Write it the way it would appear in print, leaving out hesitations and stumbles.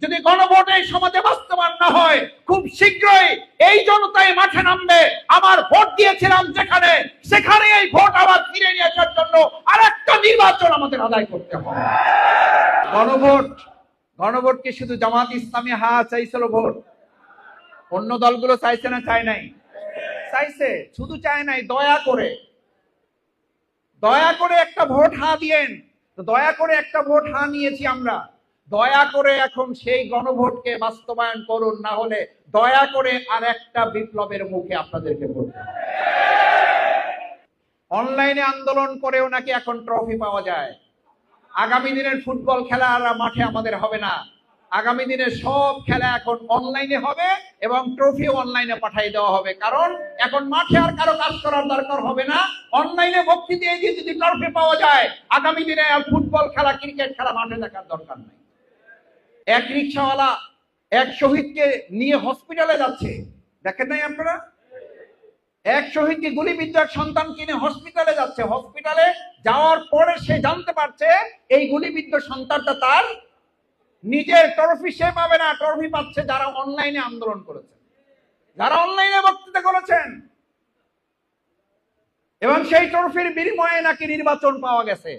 যদি গণভোট এই সমাজে বাস্তবায়ন না হয়, খুব শীঘ্রই এই জনতাই মাঠে নামবে। আমার ভোট দিয়েছিলাম যেখানে, সেখানে এই ভোট আবার ফিরে নিয়ে আসার জন্য আরেকটা নির্বাচন আমাদের আদায় করতে হবে। গণভোট কি শুধু জামাত ইসলামী চাইছিল ভোট? অন্য দলগুলো চাইছে না চায় নাই? চাইছে, শুধু চায় নাই, দয়া করে একটা ভোট দিয়েন। তো দয়া করে একটা ভোট নিয়েছি আমরা। দয়া করে এখন সেই গণভোটকে বাস্তবায়ন করুন, না হলে দয়া করে আর একটা বিপ্লবের মুখে আপনাদেরকে পড়তে হবে। অনলাইনে আন্দোলন করেও নাকি এখন ট্রফি পাওয়া যায়। আগামী দিনের ফুটবল খেলা আর মাঠে আমাদের হবে না। আগামী দিনে সব খেলা এখন অনলাইনে হবে এবং ট্রফি অনলাইনে পাঠিয়ে দেওয়া হবে। কারণ এখন মাঠে আর কারো কাজ করার দরকার হবে না। অনলাইনে ভক্তি দিয়ে যদি ট্রফি পাওয়া যায়, আগামী দিনে আর ফুটবল খেলা, ক্রিকেট খেলা মাঠে দেখার দরকার নেই। এক রিক্সাওয়ালা এক শহীদকে নিয়ে হসপিটালে যাচ্ছে, দেখেন নাই আপনারা? এক শহীদকে গুলিবিদ্ধ এক সন্তান কিনে হসপিটালে যাচ্ছে। হসপিটালে যাওয়ার পরে সে জানতে পারছে এই গুলিবিদ্ধ সন্তানটা তার নিজের। ট্রফি সে পাবে না, ট্রফি পাচ্ছে যারা অনলাইনে আন্দোলন করেছেন, যারা অনলাইনে বক্তৃতা করেছেন। এবং সেই ট্রফির বিনিময়ে নাকি নির্বাচন পাওয়া গেছে।